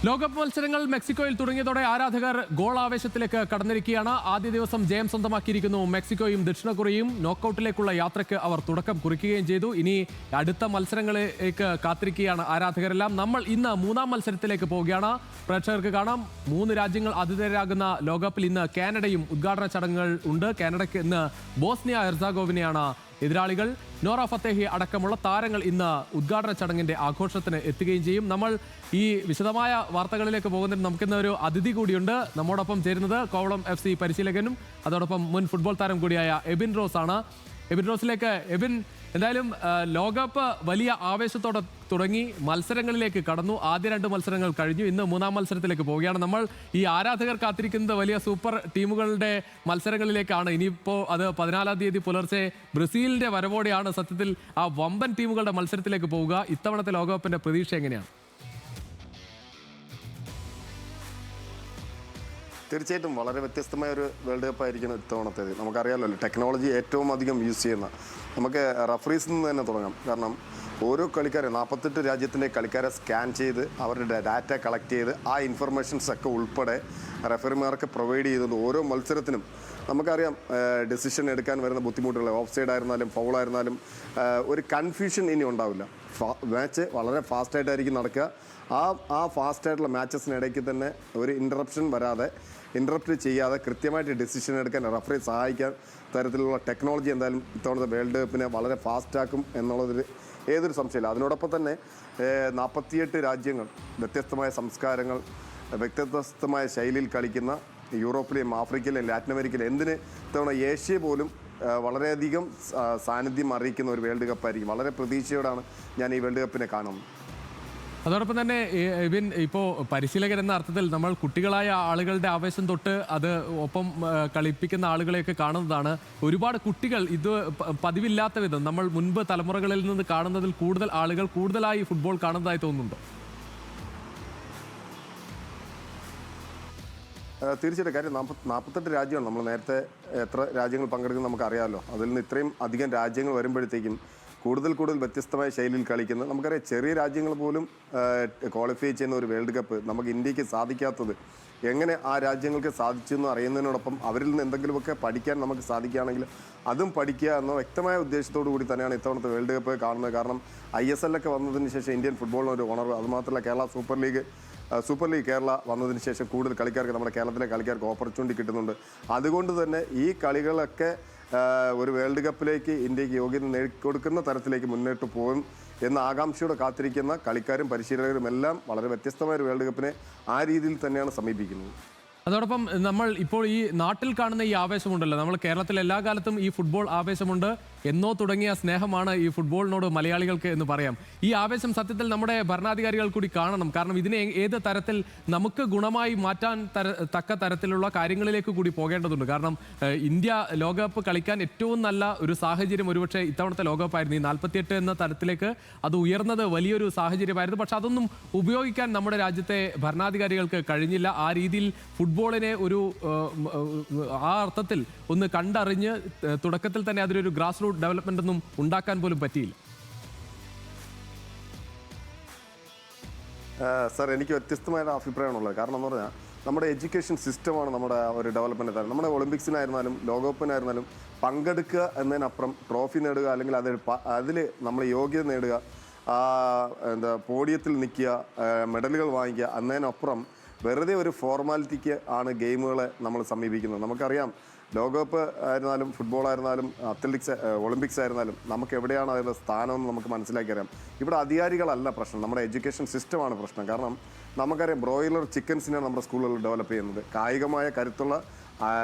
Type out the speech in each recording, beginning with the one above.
ലോകകപ്പ് മത്സരങ്ങൾ മെക്സിക്കോയിൽ തുടങ്ങിയതോടെ ആരാധകർ ഗോൾ ആവേശത്തിലേക്ക് കടന്നിരിക്കുകയാണ്. ആദ്യ ദിവസം ജയം സ്വന്തമാക്കിയിരിക്കുന്നു മെക്സിക്കോയും ദക്ഷിണ കൊറിയയും. നോക്കൌട്ടിലേക്കുള്ള യാത്രയ്ക്ക് അവർ തുടക്കം കുറിക്കുകയും ചെയ്തു. ഇനി അടുത്ത മത്സരങ്ങളിലേക്ക് കാത്തിരിക്കുകയാണ് ആരാധകരെല്ലാം. നമ്മൾ ഇന്ന് മൂന്നാം മത്സരത്തിലേക്ക് പോവുകയാണ്. പ്രേക്ഷകർക്ക് കാണാം, 3 രാജ്യങ്ങൾ ആതിഥേയരാകുന്ന ലോകകപ്പിൽ ഇന്ന് കാനഡയും ഉദ്ഘാടന ചടങ്ങുകൾ ഉണ്ട്. കാനഡയ്ക്ക് ഇന്ന് ബോസ്നിയ ഹെർസാഗോവിനയാണ് എതിരാളികൾ. നോറ ഫത്തേഹി അടക്കമുള്ള താരങ്ങൾ ഇന്ന് ഉദ്ഘാടന ചടങ്ങിന്റെ ആഘോഷത്തിന് എത്തുകയും ചെയ്യും. നമ്മൾ ഈ വിശദമായ വാർത്തകളിലേക്ക് പോകുന്നതിന് നമുക്കിന്ന് ഒരു അതിഥി കൂടിയുണ്ട്. നമ്മോടൊപ്പം ചേരുന്നത് കോവളം FC പരിശീലകനും അതോടൊപ്പം മുൻ ഫുട്ബോൾ താരം കൂടിയായ എബിൻ റോസ് ആണ്. എബിൻ റോസിലേക്ക്. എബിൻ, എന്തായാലും ലോകകപ്പ് വലിയ ആവേശത്തോടെ തുടങ്ങി, മത്സരങ്ങളിലേക്ക് കടന്നു. ആദ്യ 2 മത്സരങ്ങൾ കഴിഞ്ഞു, ഇന്ന് മൂന്നാം മത്സരത്തിലേക്ക് പോവുകയാണ്. നമ്മൾ ഈ ആരാധകർ കാത്തിരിക്കുന്നത് വലിയ സൂപ്പർ ടീമുകളുടെ മത്സരങ്ങളിലേക്കാണ്. ഇനിയിപ്പോൾ അത് 14-ാം തീയതി പുലർച്ചെ ബ്രസീലിന്റെ വരവോടെയാണ് സത്യത്തിൽ ആ വമ്പൻ ടീമുകളുടെ മത്സരത്തിലേക്ക് പോവുക. ഇത്തവണത്തെ ലോകകപ്പിന്റെ പ്രതീക്ഷ എങ്ങനെയാണ്? തീർച്ചയായിട്ടും വളരെ വ്യത്യസ്തമായ ഒരു വേൾഡ് കപ്പ് ആയിരിക്കണം ഇത്തവണത്തേത്. നമുക്കറിയാമല്ലോ, ടെക്നോളജി ഏറ്റവും അധികം യൂസ് ചെയ്യുന്ന. നമുക്ക് റഫറീസിൽ നിന്ന് തന്നെ തുടങ്ങാം. കാരണം ഓരോ കളിക്കാരെ 48 രാജ്യത്തിൻ്റെ കളിക്കാരെ സ്കാൻ ചെയ്ത് അവരുടെ ഡാറ്റ കളക്ട് ചെയ്ത് ആ ഇൻഫർമേഷൻസ് ഒക്കെ ഉൾപ്പെടെ റഫറിമാർക്ക് പ്രൊവൈഡ് ചെയ്തത് ഓരോ മത്സരത്തിനും നമുക്കറിയാം. ഡിസിഷൻ എടുക്കാൻ വരുന്ന ബുദ്ധിമുട്ടുകൾ, ഓഫ് സൈഡ് ആയിരുന്നാലും ഫൗളായിരുന്നാലും ഒരു കൺഫ്യൂഷൻ ഇനി ഉണ്ടാവില്ല. മാച്ച് വളരെ ഫാസ്റ്റായിട്ടായിരിക്കും നടക്കുക. ആ ഫാസ്റ്റായിട്ടുള്ള മാച്ചസിനിടയ്ക്ക് തന്നെ ഒരു ഇൻറ്ററപ്റ്റ് ചെയ്യാതെ കൃത്യമായിട്ട് ഡിസിഷൻ എടുക്കാൻ റഫറി സഹായിക്കാൻ തരത്തിലുള്ള ടെക്നോളജി എന്തായാലും ഇത്തവണത്തെ വേൾഡ് കപ്പിനെ വളരെ ഫാസ്റ്റാക്കും എന്നുള്ളതിൽ ഏതൊരു സംശയമില്ല. അതിനോടൊപ്പം തന്നെ 48 രാജ്യങ്ങൾ, വ്യത്യസ്തമായ സംസ്കാരങ്ങൾ, വ്യത്യസ്തമായ ശൈലിയിൽ കളിക്കുന്ന യൂറോപ്പിലെയും ആഫ്രിക്കയിലെയും ലാറ്റിൻ അമേരിക്കയിലും എന്തിന് ഇത്തവണ ഏഷ്യ പോലും വളരെയധികം സാന്നിധ്യം അറിയിക്കുന്ന ഒരു വേൾഡ് കപ്പായിരിക്കും. വളരെ പ്രതീക്ഷയോടാണ് ഞാൻ ഈ വേൾഡ് കപ്പിനെ കാണുന്നത്. അതോടൊപ്പം തന്നെ ഇവൻ ഇപ്പോൾ പരിശീലകൻ എന്ന അർത്ഥത്തിൽ നമ്മൾ കുട്ടികളായ ആളുകളുടെ ആവേശം തൊട്ട് അത് ഒപ്പം കളിപ്പിക്കുന്ന ആളുകളെയൊക്കെ കാണുന്നതാണ്. ഒരുപാട് കുട്ടികൾ ഇത് പതിവില്ലാത്ത വിധം നമ്മൾ മുൻപ് തലമുറകളിൽ നിന്ന് കാണുന്നതിൽ കൂടുതൽ ആളുകൾ കൂടുതലായി ഫുട്ബോൾ കാണുന്നതായി തോന്നുന്നുണ്ടോ? തീർച്ചയായിട്ടും. കാര്യം 48 രാജ്യമാണ്. നമ്മൾ നേരത്തെ എത്ര രാജ്യങ്ങൾ പങ്കെടുക്കുന്നത് നമുക്കറിയാമല്ലോ. അതിൽ നിന്ന് ഇത്രയും അധികം രാജ്യങ്ങൾ വരുമ്പോഴത്തേക്കും കൂടുതൽ വ്യത്യസ്തമായ ശൈലിയിൽ കളിക്കുന്നത് നമുക്കറിയാം. ചെറിയ രാജ്യങ്ങൾ പോലും ക്വാളിഫൈ ചെയ്യുന്ന ഒരു വേൾഡ് കപ്പ് നമുക്ക് ഇന്ത്യക്ക് സാധിക്കാത്തത് എങ്ങനെ ആ രാജ്യങ്ങൾക്ക് സാധിച്ചു എന്ന് അറിയുന്നതിനോടൊപ്പം അവരിൽ നിന്ന് എന്തെങ്കിലുമൊക്കെ പഠിക്കാൻ നമുക്ക് സാധിക്കുകയാണെങ്കിൽ അതും പഠിക്കുക എന്ന വ്യക്തമായ ഉദ്ദേശത്തോടു കൂടി തന്നെയാണ് ഇത്തവണത്തെ വേൾഡ് കപ്പ് കാണുന്നത്. കാരണം ISL ഒക്കെ വന്നതിന് ശേഷം ഇന്ത്യൻ ഫുട്ബോളിന് ഒരു ഉണർവ്, അതുമാത്രമല്ല കേരള സൂപ്പർ ലീഗ് കേരള വന്നതിന് ശേഷം കൂടുതൽ കളിക്കാർക്ക്, നമ്മുടെ കേരളത്തിലെ കളിക്കാർക്ക് ഓപ്പർച്യൂണിറ്റി കിട്ടുന്നുണ്ട്. അതുകൊണ്ട് തന്നെ ഈ കളികളൊക്കെ ഒരു വേൾഡ് കപ്പിലേക്ക് ഇന്ത്യക്ക് യോഗ്യത നേടിക്കൊടുക്കുന്ന തരത്തിലേക്ക് മുന്നോട്ട് പോകും എന്ന ആകാംക്ഷയോടെ കാത്തിരിക്കുന്ന കളിക്കാരും പരിശീലകരും എല്ലാം വളരെ വ്യത്യസ്തമായ ഒരു വേൾഡ് കപ്പിനെ ആ രീതിയിൽ തന്നെയാണ് സമീപിക്കുന്നത്. അതോടൊപ്പം നമ്മൾ ഇപ്പോൾ ഈ നാട്ടിൽ കാണുന്ന ഈ ആവേശമുണ്ടല്ലോ, നമ്മൾ കേരളത്തിൽ എല്ലാ കാലത്തും ഈ ഫുട്ബോൾ ആവേശമുണ്ട്. എന്നോ തുടങ്ങിയ സ്നേഹമാണ് ഈ ഫുട്ബോളിനോട് മലയാളികൾക്ക് എന്ന് പറയാം. ഈ ആവേശം സത്യത്തിൽ നമ്മുടെ ഭരണാധികാരികൾ കൂടി കാണണം. കാരണം ഇതിനെ ഏത് തരത്തിൽ നമുക്ക് ഗുണമായി മാറ്റാൻ തക്ക തരത്തിലുള്ള കാര്യങ്ങളിലേക്ക് കൂടി പോകേണ്ടതുണ്ട്. കാരണം ഇന്ത്യ ലോകകപ്പ് കളിക്കാൻ ഏറ്റവും നല്ല ഒരു സാഹചര്യം ഒരുപക്ഷെ ഇത്തവണത്തെ ലോകകപ്പായിരുന്നു. ഈ 48 എന്ന തരത്തിലേക്ക് അത് ഉയർന്നത് വലിയൊരു സാഹചര്യമായിരുന്നു. പക്ഷെ അതൊന്നും ഉപയോഗിക്കാൻ നമ്മുടെ രാജ്യത്തെ ഭരണാധികാരികൾക്ക് കഴിഞ്ഞില്ല. ആ രീതിയിൽ ഫുട്ബോളിനെ ഒരു ആ അർത്ഥത്തിൽ ഒന്ന് കണ്ടറിഞ്ഞ് തുടക്കത്തിൽ തന്നെ അതിലൊരു ഗ്രാസ് റൂട്ട് ഡെവലപ്മെന്റ് ഒന്നും ഉണ്ടാക്കാൻ പോലും പറ്റിയില്ല. സാർ, എനിക്ക് വ്യത്യസ്തമായ അഭിപ്രായമാണുള്ളത്. കാരണം എന്ന് പറഞ്ഞാൽ നമ്മുടെ എഡ്യൂക്കേഷൻ സിസ്റ്റമാണ് നമ്മുടെ ഒരു ഡെവലപ്മെൻറ്റ് തരം. നമ്മുടെ ഒളിമ്പിക്സിനായിരുന്നാലും ലോകകപ്പിനായിരുന്നാലും പങ്കെടുക്കുക എന്നതിനപ്പുറം ട്രോഫി നേടുക, അല്ലെങ്കിൽ അതിൽ നമ്മൾ യോഗ്യത നേടുക, പോഡിയത്തിൽ നിൽക്കുക, മെഡലുകൾ വാങ്ങിക്കുക എന്നതിനപ്പുറം വെറുതെ ഒരു ഫോർമാലിറ്റിക്ക് ആണ് ഗെയിമുകളെ നമ്മൾ സമീപിക്കുന്നത്. നമുക്കറിയാം, ലോകകപ്പ് ആയിരുന്നാലും ഫുട്ബോൾ ആയിരുന്നാലും ഒളിമ്പിക്സ് ആയിരുന്നാലും നമുക്ക് എവിടെയാണ് അതിൻ്റെ സ്ഥാനമെന്ന് നമുക്ക് മനസ്സിലാക്കിയറിയാം. ഇവിടെ അധികാരികളല്ല പ്രശ്നം, നമ്മുടെ എഡ്യൂക്കേഷൻ സിസ്റ്റമാണ് പ്രശ്നം. കാരണം നമുക്കറിയാം, ബ്രോയിലർ ചിക്കൻസിനെയാണ് നമ്മുടെ സ്കൂളുകളിൽ ഡെവലപ്പ് ചെയ്യുന്നത്. കായികമായ കരുത്തുള്ള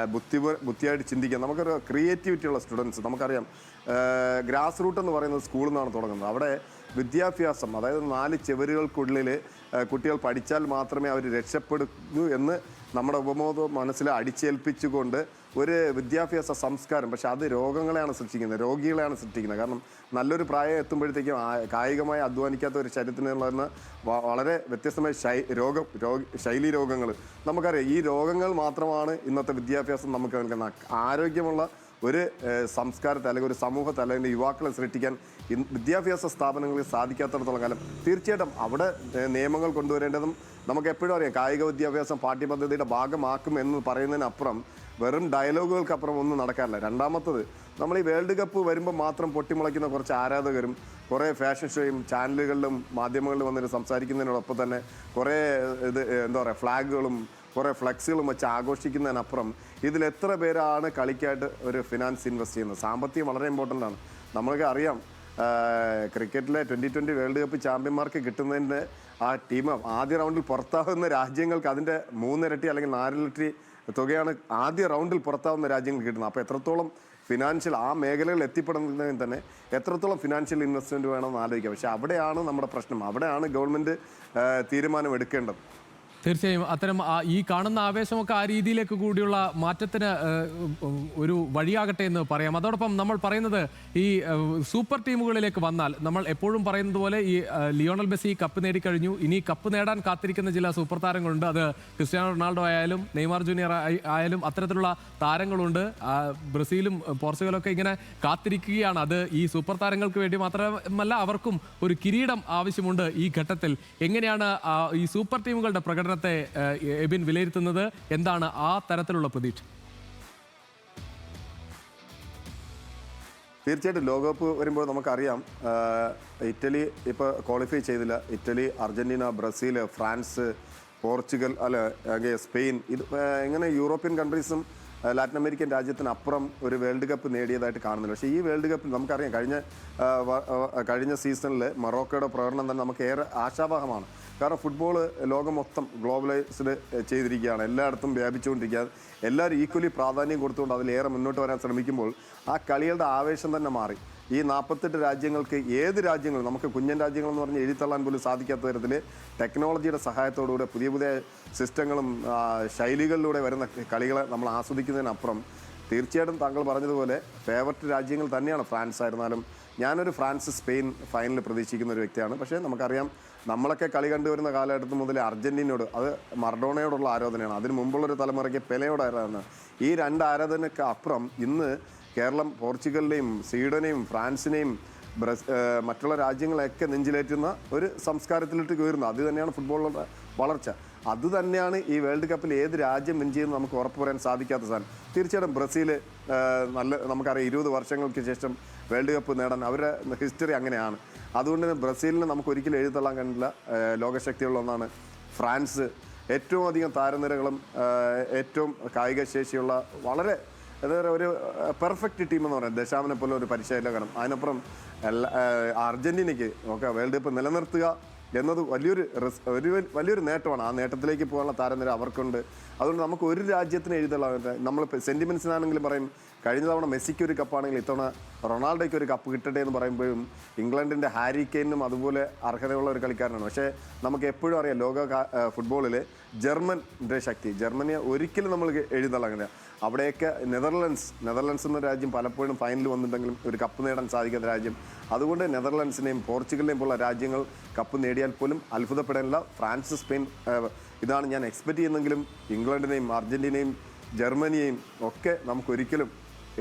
ബുദ്ധിയായിട്ട് ചിന്തിക്കുക, നമുക്കൊരു ക്രിയേറ്റിവിറ്റിയുള്ള സ്റ്റുഡൻസ്. നമുക്കറിയാം, ഗ്രാസ് റൂട്ട് എന്ന് പറയുന്നത് സ്കൂളിൽ നിന്നാണ് തുടങ്ങുന്നത്. അവിടെ വിദ്യാഭ്യാസം, അതായത് 4 ചുവരുകൾക്കുള്ളിൽ കുട്ടികൾ പഠിച്ചാൽ മാത്രമേ അവർ രക്ഷപ്പെടുന്നു എന്ന് നമ്മുടെ ഉപബോധം മനസ്സിൽ അടിച്ചേൽപ്പിച്ചുകൊണ്ട് ഒരു വിദ്യാഭ്യാസ സംസ്കാരം. പക്ഷെ അത് രോഗങ്ങളെയാണ് സൃഷ്ടിക്കുന്നത്, രോഗികളെയാണ് സൃഷ്ടിക്കുന്നത്. കാരണം നല്ലൊരു പ്രായം എത്തുമ്പോഴത്തേക്കും കായികമായി അധ്വാനിക്കാത്ത ഒരു ശരീരത്തിനുള്ള വളരെ വ്യത്യസ്തമായ ശൈലി രോഗങ്ങൾ നമുക്കറിയാം. ഈ രോഗങ്ങൾ മാത്രമാണ് ഇന്നത്തെ വിദ്യാഭ്യാസം നമുക്ക് നൽകുന്നത്. ആരോഗ്യമുള്ള ഒരു സംസ്കാരത്തെ അല്ലെങ്കിൽ ഒരു സമൂഹത്തെ അല്ലെങ്കിൽ യുവാക്കളെ സൃഷ്ടിക്കാൻ വിദ്യാഭ്യാസ സ്ഥാപനങ്ങളിൽ സാധിക്കാത്തിടത്തോളം കാലം തീർച്ചയായിട്ടും അവിടെ നിയമങ്ങൾ കൊണ്ടുവരേണ്ടതും നമുക്ക് എപ്പോഴും അറിയാം. കായിക വിദ്യാഭ്യാസം പാഠ്യപദ്ധതിയുടെ ഭാഗമാക്കും എന്ന് പറയുന്നതിനപ്പുറം വെറും ഡയലോഗുകൾക്കപ്പുറം ഒന്നും നടക്കാറില്ല. രണ്ടാമത്തത്, നമ്മൾ ഈ വേൾഡ് കപ്പ് വരുമ്പോൾ മാത്രം പൊട്ടിമുളയ്ക്കുന്ന കുറച്ച് ആരാധകരും കുറേ ഫാഷൻ ഷോയും ചാനലുകളിലും മാധ്യമങ്ങളിലും വന്നിട്ട് സംസാരിക്കുന്നതിനോടൊപ്പം തന്നെ കുറേ എന്താ പറയുക ഫ്ലാഗുകളും കുറേ ഫ്ലെക്സുകളും വെച്ച് ആഘോഷിക്കുന്നതിനപ്പുറം ഇതിൽ എത്ര പേരാണ് കളിക്കായിട്ട് ഒരു ഫിനാൻസ് ഇൻവെസ്റ്റ് ചെയ്യുന്നത്? സാമ്പത്തികം വളരെ ഇമ്പോർട്ടൻ്റ് ആണ്. നമ്മൾക്ക് അറിയാം, ക്രിക്കറ്റിലെ 2020 വേൾഡ് കപ്പ് ചാമ്പ്യന്മാർക്ക് കിട്ടുന്നതിൻ്റെ ആ ടീം ആദ്യ റൗണ്ടിൽ പുറത്താകുന്ന രാജ്യങ്ങൾക്ക് അതിൻ്റെ 3 ഇരട്ടി അല്ലെങ്കിൽ 4 ഇരട്ടി തുകയാണ് ആദ്യ റൗണ്ടിൽ പുറത്താവുന്ന രാജ്യങ്ങൾക്ക് കിട്ടുന്നത്. അപ്പോൾ എത്രത്തോളം ഫിനാൻഷ്യൽ ആ മേഖലകളിൽ എത്തിപ്പെടുന്നതിന് തന്നെ എത്രത്തോളം ഫിനാൻഷ്യൽ ഇൻവെസ്റ്റ്മെൻറ്റ് വേണമെന്ന് ആലോചിക്കാം. പക്ഷേ അവിടെയാണ് നമ്മുടെ പ്രശ്നം, അവിടെയാണ് ഗവൺമെൻറ് തീരുമാനം എടുക്കേണ്ടത്. തീർച്ചയായും അത്തരം ഈ കാണുന്ന ആവേശമൊക്കെ ആ രീതിയിലേക്ക് കൂടിയുള്ള മാറ്റത്തിന് ഒരു വഴിയാകട്ടെ എന്ന് പറയാം. അതോടൊപ്പം നമ്മൾ പറയുന്നത് ഈ സൂപ്പർ ടീമുകളിലേക്ക് വന്നാൽ നമ്മൾ എപ്പോഴും പറയുന്നത് പോലെ ഈ ലിയോണൽ മെസ്സി കപ്പ് നേടിക്കഴിഞ്ഞു. ഇനി കപ്പ് നേടാൻ കാത്തിരിക്കുന്ന ചില സൂപ്പർ താരങ്ങളുണ്ട്. അത് ക്രിസ്ത്യാനോ റൊണാൾഡോ ആയാലും നെയ്മർ ജൂനിയർ ആയാലും അത്തരത്തിലുള്ള താരങ്ങളുണ്ട്. ബ്രസീലും പോർച്ചുഗലൊക്കെ ഇങ്ങനെ കാത്തിരിക്കുകയാണ്. അത് ഈ സൂപ്പർ താരങ്ങൾക്ക് വേണ്ടി മാത്രമല്ല, അവർക്കും ഒരു കിരീടം ആവശ്യമുണ്ട്. ഈ ഘട്ടത്തിൽ എങ്ങനെയാണ് ഈ സൂപ്പർ ടീമുകളുടെ പ്രകടനത്തെ എബിൻ വിലയിരുത്തുന്നത്? എന്താണ് ആ തരത്തിലുള്ള പ്രതീക്ഷ? തീർച്ചയായിട്ടും ലോകകപ്പ് വരുമ്പോൾ നമുക്കറിയാം, ഇറ്റലി ഇപ്പോൾ ക്വാളിഫൈ ചെയ്തില്ല. Italy, Argentina, Brazil, France, Portugal, Spain, ഇത് ഇങ്ങനെ യൂറോപ്യൻ കൺട്രീസും ലാറ്റിൻ അമേരിക്കൻ രാജ്യത്തിനപ്പുറം ഒരു വേൾഡ് കപ്പ് നേടിയതായിട്ട് കാണുന്നില്ല. പക്ഷേ ഈ വേൾഡ് കപ്പിൽ നമുക്കറിയാം, കഴിഞ്ഞ സീസണിൽ മൊറോക്കോയുടെ പ്രകടനം തന്നെ നമുക്ക് ഏറെ ആശാവഹമാണ്. കാരണം ഫുട്ബോൾ ലോകം മൊത്തം ഗ്ലോബലൈസ്ഡ് ചെയ്തിരിക്കുകയാണ്, എല്ലായിടത്തും വ്യാപിച്ചുകൊണ്ടിരിക്കുകയാണ്. എല്ലാവരും ഈക്വലി പ്രാധാന്യം കൊടുത്തുകൊണ്ട് അതിലേറെ മുന്നോട്ട് വരാൻ ശ്രമിക്കുമ്പോൾ ആ കളികളുടെ ആവേശം തന്നെ മാറി. ഈ 48 രാജ്യങ്ങൾക്ക് ഏത് രാജ്യങ്ങളും നമുക്ക് കുഞ്ഞൻ രാജ്യങ്ങളെന്ന് പറഞ്ഞ് എഴുതിത്തള്ളാൻ പോലും സാധിക്കാത്ത തരത്തിൽ ടെക്നോളജിയുടെ സഹായത്തോടുകൂടെ പുതിയ പുതിയ സിസ്റ്റങ്ങളും ശൈലികളിലൂടെ വരുന്ന കളികളെ നമ്മൾ ആസ്വദിക്കുന്നതിനപ്പുറം തീർച്ചയായിട്ടും താങ്കൾ പറഞ്ഞതുപോലെ ഫേവററ്റ് രാജ്യങ്ങൾ തന്നെയാണ്. ഫ്രാൻസ് ആയിരുന്നാലും ഞാനൊരു ഫ്രാൻസ് സ്പെയിൻ ഫൈനൽ പ്രതീക്ഷിക്കുന്ന ഒരു വ്യക്തിയാണ്. പക്ഷേ നമുക്കറിയാം, നമ്മളൊക്കെ കളി കണ്ടുവരുന്ന കാലഘട്ടത്തിൽ മുതൽ അർജന്റീനയോട്, അത് മറഡോണയോടുള്ള ആരാധനയാണ്. അതിന് മുമ്പുള്ളൊരു തലമുറയ്ക്ക് പെലെയോട് ആരാധന. ഈ 2 ആരാധനയ്ക്ക് അപ്പുറം ഇന്ന് കേരളം പോർച്ചുഗലിനെയും സ്വീഡനെയും ഫ്രാൻസിനെയും മറ്റുള്ള രാജ്യങ്ങളെയൊക്കെ നെഞ്ചിലേറ്റുന്ന ഒരു സംസ്കാരത്തിലിട്ട് കയറുന്നു. അത് തന്നെയാണ് ഫുട്ബോളിലുള്ള വളർച്ച. അത് തന്നെയാണ് ഈ വേൾഡ് കപ്പിൽ ഏത് രാജ്യം വിൻ ചെയ്യുന്നത് നമുക്ക് ഉറപ്പ് പറയാൻ സാധിക്കാത്ത സാധനം. തീർച്ചയായിട്ടും ബ്രസീൽ നമുക്കറിയാം 20 വർഷങ്ങൾക്ക് ശേഷം വേൾഡ് കപ്പ് നേടാൻ അവരുടെ ഹിസ്റ്ററി അങ്ങനെയാണ്. അതുകൊണ്ട് തന്നെ ബ്രസീലിന് നമുക്ക് ഒരിക്കലും എഴുതിത്തള്ളാൻ കഴിയില്ല. ലോകശക്തിയുള്ള ഒന്നാണ് ഫ്രാൻസ്. ഏറ്റവും അധികം താരനിരകളും ഏറ്റവും കായിക ശേഷിയുള്ള വളരെ ഒരു പെർഫെക്റ്റ് ടീം എന്ന് പറയുന്നത് ദശാമിനെ പോലെ ഒരു പരിശീലകനും. അതിനപ്പുറം അർജന്റീനയ്ക്ക് നമുക്ക് വേൾഡ് കപ്പ് നിലനിർത്തുക എന്നത് വലിയൊരു നേട്ടമാണ്. ആ നേട്ടത്തിലേക്ക് പോകാനുള്ള താരനിര അവർക്കുണ്ട്. അതുകൊണ്ട് നമുക്ക് ഒരു രാജ്യത്തിന് എഴുതല്ല. നമ്മൾ സെൻറ്റിമെൻറ്റ്സിനാണെങ്കിലും പറയും, കഴിഞ്ഞ തവണ മെസ്സിക്ക് ഒരു കപ്പാണെങ്കിൽ ഇത്തവണ റൊണാൾഡോയ്ക്ക് ഒരു കപ്പ് കിട്ടട്ടെ എന്ന് പറയുമ്പോഴും ഇംഗ്ലണ്ടിൻ്റെ ഹാരി കെയ്നും അതുപോലെ അർഹതയുള്ള ഒരു കളിക്കാരനാണ്. പക്ഷേ നമുക്ക് എപ്പോഴും അറിയാം, ലോക ഫുട്ബോളിൽ ജർമ്മൻ്റെ ശക്തി. ജർമ്മനിയെ ഒരിക്കലും നമ്മൾ എഴുതല്ല. അവിടെയൊക്കെ നെതർലൻഡ്സ് എന്ന രാജ്യം പലപ്പോഴും ഫൈനലിൽ വന്നിട്ടുണ്ടെങ്കിലും ഒരു കപ്പ് നേടാൻ സാധിക്കാത്ത രാജ്യം. അതുകൊണ്ട് നെതർലൻഡ്സിനെയും പോർച്ചുഗലിനെയും പോലുള്ള രാജ്യങ്ങൾ കപ്പ് നേടിയാൽ പോലും അത്ഭുതപ്പെടാനില്ല. ഫ്രാൻസ്, സ്പെയിൻ ഇതാണ് ഞാൻ എക്സ്പെക്റ്റ് ചെയ്യുന്നെങ്കിലും ഇംഗ്ലണ്ടിനെയും അർജന്റീനയും ജർമ്മനിയെയും ഒക്കെ നമുക്കൊരിക്കലും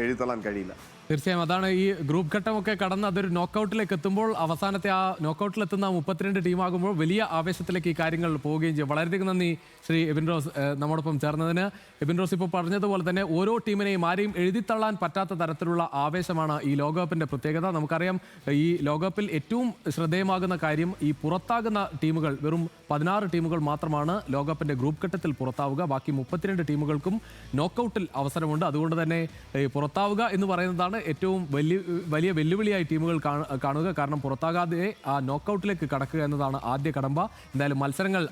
എഴുതള്ളാൻ കഴിയില്ല. തീർച്ചയായും അതാണ് ഈ ഗ്രൂപ്പ് ഘട്ടമൊക്കെ കടന്ന് അതൊരു നോക്കൗട്ടിലേക്ക് എത്തുമ്പോൾ അവസാനത്തെ ആ നോക്കൗട്ടിലെത്തുന്ന 32 ടീമാകുമ്പോൾ വലിയ ആവേശത്തിലേക്ക് ഈ കാര്യങ്ങൾ പോവുകയും ചെയ്യും. വളരെയധികം നന്ദി ശ്രീ എബിൻ റോസ് നമ്മോടൊപ്പം ചേർന്നതിന്. എബിൻ റോസ് ഇപ്പോൾ പറഞ്ഞതുപോലെ തന്നെ ഓരോ ടീമിനെയും ആരെയും എഴുതിത്തള്ളാൻ പറ്റാത്ത തരത്തിലുള്ള ആവേശമാണ് ഈ ലോകകപ്പിൻ്റെ പ്രത്യേകത. നമുക്കറിയാം, ഈ ലോകകപ്പിൽ ഏറ്റവും ശ്രദ്ധേയമാകുന്ന കാര്യം ഈ പുറത്താകുന്ന ടീമുകൾ വെറും 16 ടീമുകൾ മാത്രമാണ് ലോകകപ്പിൻ്റെ ഗ്രൂപ്പ് ഘട്ടത്തിൽ പുറത്താവുക. ബാക്കി 32 ടീമുകൾക്കും നോക്കൗട്ടിൽ അവസരമുണ്ട്. അതുകൊണ്ട് തന്നെ പുറത്താവുക എന്ന് പറയുന്നതാണ് ഏറ്റവും വലിയ വെല്ലുവിളിയായി ടീമുകൾ കാണുക. കാരണം പുറത്താകാതെ ആ നോക്കൗട്ടിലേക്ക് കടക്കുക എന്നതാണ് ആദ്യ കടമ്പ. എന്തായാലും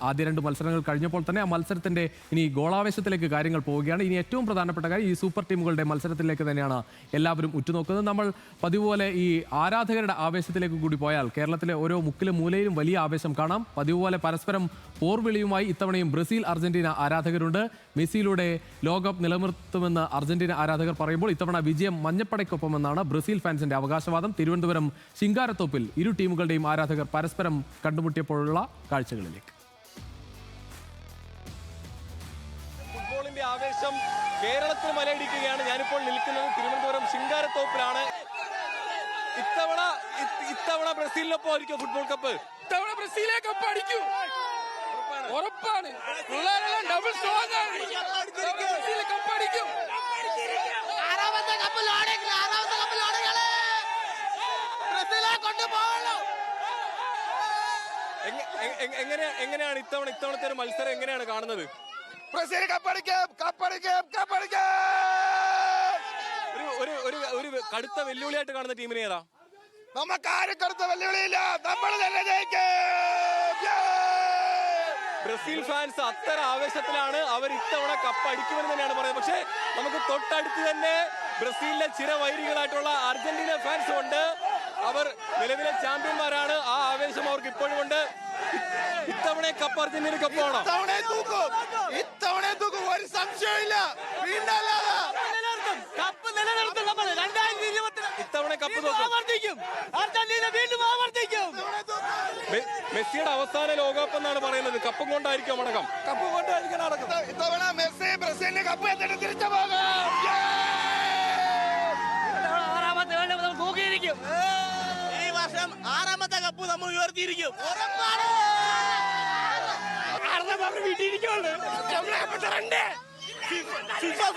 ആദ്യ 2 മത്സരങ്ങൾ കഴിഞ്ഞപ്പോൾ തന്നെ ആ മത്സരത്തിന്റെ ഇനി ഗോളാവേശത്തിലേക്ക് കാര്യങ്ങൾ പോവുകയാണ്. ഇനി ഏറ്റവും പ്രധാനപ്പെട്ട കാര്യം ഈ സൂപ്പർ ടീമുകളുടെ മത്സരത്തിലേക്ക് തന്നെയാണ് എല്ലാവരും ഉറ്റുനോക്കുന്നത്. നമ്മൾ പതിവ് പോലെ ഈ ആരാധകരുടെ ആവേശത്തിലേക്ക് കൂടി പോയാൽ കേരളത്തിലെ ഓരോ മുക്കിലും മൂലയിലും വലിയ ആവേശം കാണാം. പതിവ് പോലെ പരസ്പരം പോർവിളിയുമായി ഇത്തവണയും ബ്രസീൽ അർജന്റീന ആരാധകരുണ്ട്. മെസ്സിയിലൂടെ ലോകകപ്പ് നിലനിർത്തുമെന്ന് അർജന്റീന ആരാധകർ പറയുമ്പോൾ ഇത്തവണ വിജയം മഞ്ഞപ്പടയ്ക്കൊപ്പമെന്നാണ് ബ്രസീൽ ഫാൻസിന്റെ അവകാശവാദം. തിരുവനന്തപുരം ശിങ്കാരത്തോപ്പിൽ ഇരു ടീമുകളുടെയും ആരാധകർ പരസ്പരം കണ്ടുമുട്ടിയപ്പോഴുള്ള കാഴ്ചകളിലേക്ക്. ഫുട്ബോളിന്റെ ആവേശം കേരളത്തിൽ മലയിടിക്കുകയാണ്. ഞാനിപ്പോൾ നിൽക്കുന്നത് തിരുവനന്തപുരം ശിങ്കാരത്തോപ്പിലാണ്. ഇത്തവണ ബ്രസീലിനൊപ്പം ആയിരിക്കും ഫുട്ബോൾ കപ്പ്. ഇത്തവണ ബ്രസീലെ കപ്പ് അടിക്കും, ഉറപ്പാണ്. പിള്ളേരെല്ലാം ഡബിൾ സ്ട്രോങ് ആണ്. ബ്രസീൽ കപ്പ് അടിക്കും. ആറാമത്തെ കപ്പ് ലോഡിങ്, ബ്രസീലെ കൊണ്ടുപോകണം. എങ്ങനെയാണ് ഇത്തവണത്തെ ഒരു മത്സരം എങ്ങനെയാണ് കാണുന്നത്? ബ്രസീൽ കപ്പടിക്കും. ഒരു കടുത്ത വെല്ലുവിളിയായിട്ട് കാണുന്ന ടീമിനെ ഏതാ? നമുക്കാരും കടുത്ത വെല്ലുവിളിയില്ല, നമ്മൾ തന്നെ ജയിക്കും. ബ്രസീൽ ഫാൻസ് അത്ര ആവേശത്തിലാണ്. അവർ ഇത്തവണ കപ്പ് അടിക്കുമെന്ന് തന്നെയാണ് പറയുന്നത്. പക്ഷേ നമുക്ക് തൊട്ടടുത്ത് തന്നെ ബ്രസീലിലെ ചിരവൈരികളായിട്ടുള്ള അർജന്റീന ഫാൻസും ഉണ്ട്. അവർ നിലവിലെ ചാമ്പ്യന്മാരാണ്. ആ ആവേശം അവർക്ക് ഇപ്പോഴും ഉണ്ട്. ഇത്തവണ കപ്പ് അർജന്റീന കപ്പാണോ? ഇത്തവണ തൂക്കും, ഒരു സംശയമില്ല. കപ്പ് നിലനിർത്തും നമ്മൾ. 2020 ഇത്തവണ കപ്പ് ആവർത്തിക്കും. അർജന്റീന വീണ്ടും ആവർത്തിക്കും. മെസ്സിയുടെ അവസാന ലോകകപ്പ് എന്നാണ് പറയുന്നത്. കപ്പും കൊണ്ടായിരിക്കും അടക്കം. കപ്പ് കൊണ്ടായിരിക്കും നടക്കും. ഇത്തവണ മെസ്സി ബ്രസീലിന് കപ്പ് എന്നിട്ട് തിരിച്ചു പോകാം. ആറാമത്തെ വേൾഡ് കപ്പ് നമ്മൾ തൂക്കിയിരിക്കും. ഈ വർഷം ആറാമത്തെ കപ്പ് നമ്മൾ ഉയർത്തിയിരിക്കും. ഉറപ്പാണ്. വീട്ടിലിരിക്കുള്ളൂ.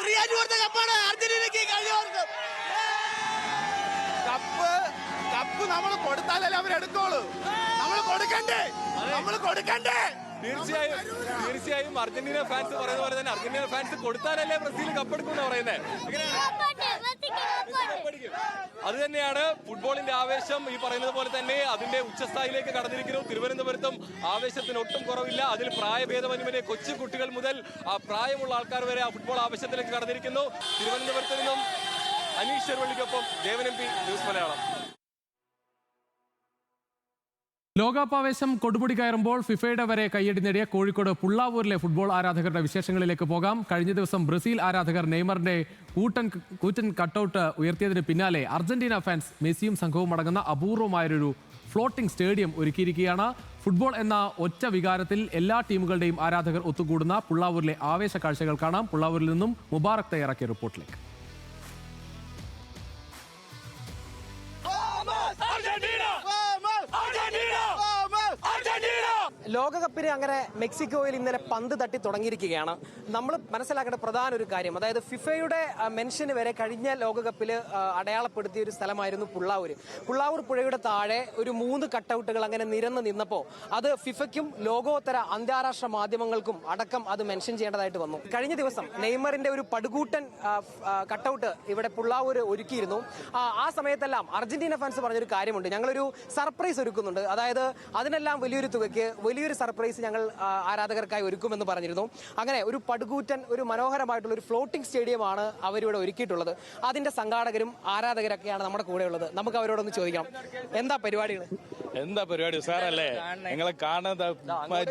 ഫ്രീ ആയിട്ട് കൊടുത്ത കപ്പാണ് അർജന്റീനക്ക് കഴിഞ്ഞ വർഷം. കപ്പ് നമ്മൾ കൊടുത്താലല്ലേ അവരെടുക്കുള്ളൂ. നമ്മൾ കൊടുക്കണ്ടേ. തീർച്ചയായും അർജന്റീന ഫാൻസ് പറയുന്ന പോലെ തന്നെ അർജന്റീന ഫാൻസ് കൊടുത്താലല്ലേ ബ്രസീൽ കപ്പെടുക്കുമെന്ന് പറയുന്നത്. അത് തന്നെയാണ് ഫുട്ബോളിന്റെ ആവേശം. ഈ പറയുന്നത് പോലെ തന്നെ അതിന്റെ ഉച്ചസ്ഥായിലേക്ക് കടന്നിരിക്കുന്നു. തിരുവനന്തപുരത്തും ആവേശത്തിന് ഒട്ടും കുറവില്ല. അതിൽ പ്രായഭേദമന്യേ കൊച്ചു കുട്ടികൾ മുതൽ ആ പ്രായമുള്ള ആൾക്കാർ വരെ ആ ഫുട്ബോൾ ആവേശത്തിലേക്ക് കടന്നിരിക്കുന്നു. തിരുവനന്തപുരത്ത് നിന്നും അനീഷ് ചെറുവള്ളിക്കൊപ്പം ദേവൻ MP, ന്യൂസ് മലയാളം. ലോകകപ്പ് ആവേശം കൊടുമുടി കയറുമ്പോൾ ഫിഫയുടെ വരെ കയ്യടി നേടിയ കോഴിക്കോട് പുള്ളാവൂരിലെ ഫുട്ബോൾ ആരാധകരുടെ വിശേഷങ്ങളിലേക്ക് പോകാം. കഴിഞ്ഞ ദിവസം ബ്രസീൽ ആരാധകർ നെയ്മറിന്റെ കൂറ്റൻ കട്ടൗട്ട് ഉയർത്തിയതിന് പിന്നാലെ അർജന്റീന ഫാൻസ് മെസ്സിയും സംഘവും അടങ്ങുന്ന അപൂർവമായൊരു ഫ്ലോട്ടിംഗ് സ്റ്റേഡിയം ഒരുക്കിയിരിക്കുകയാണ്. ഫുട്ബോൾ എന്ന ഒറ്റ വികാരത്തിൽ എല്ലാ ടീമുകളുടെയും ആരാധകർ ഒത്തുകൂടുന്ന പുള്ളാവൂരിലെ ആവേശ കാഴ്ചകൾ കാണാം. പുള്ളാവൂരിൽ നിന്നും മുബാറക് തയ്യാറാക്കിയ റിപ്പോർട്ടിലേക്ക്. ലോകകപ്പിന് അങ്ങനെ മെക്സിക്കോയിൽ ഇന്നലെ പന്ത് തട്ടി തുടങ്ങിയിരിക്കുകയാണ്. നമ്മൾ മനസ്സിലാക്കേണ്ട പ്രധാന ഒരു കാര്യം, അതായത് ഫിഫയുടെ മെൻഷന് വരെ കഴിഞ്ഞ ലോകകപ്പിൽ അടയാളപ്പെടുത്തിയ ഒരു സ്ഥലമായിരുന്നു പുള്ളാവൂർ. പുള്ളാവൂർ പുഴയുടെ താഴെ ഒരു 3 കട്ടൗട്ടുകൾ അങ്ങനെ നിരന്ന് നിന്നപ്പോൾ അത് ഫിഫയ്ക്കും ലോകോത്തര അന്താരാഷ്ട്ര മാധ്യമങ്ങൾക്കും അടക്കം അത് മെൻഷൻ ചെയ്യേണ്ടതായിട്ട് വന്നു. കഴിഞ്ഞ ദിവസം നെയ്മറിന്റെ ഒരു പടുകൂട്ടൻ കട്ടൗട്ട് ഇവിടെ പുള്ളാവൂർ ഒരുക്കിയിരുന്നു. ആ സമയത്തെല്ലാം അർജന്റീന ഫാൻസ് പറഞ്ഞൊരു കാര്യമുണ്ട്, ഞങ്ങളൊരു സർപ്രൈസ് ഒരുക്കുന്നുണ്ട്. അതായത് അതിനെല്ലാം വലിയൊരു തുകയ്ക്ക് വലിയൊരു സർപ്രൈസ് ഞങ്ങൾ ആരാധകർക്കായി ഒരുക്കുമെന്ന് പറഞ്ഞിരുന്നു. അങ്ങനെ ഒരു പടുകൂറ്റൻ, ഒരു മനോഹരമായിട്ടുള്ള ഒരു ഫ്ലോട്ടിംഗ് സ്റ്റേഡിയമാണ് അവരിവിടെ ഒരുക്കിയിട്ടുള്ളത്. അതിന്റെ സംഘാടകരും ആരാധകരൊക്കെയാണ് നമ്മുടെ കൂടെ ഉള്ളത്. നമുക്ക് അവരോടൊന്ന് ചോദിക്കാം, എന്താ പരിപാടികൾ? എന്താ പരിപാടി സാറല്ലേ? നിങ്ങളെ കാണുന്ന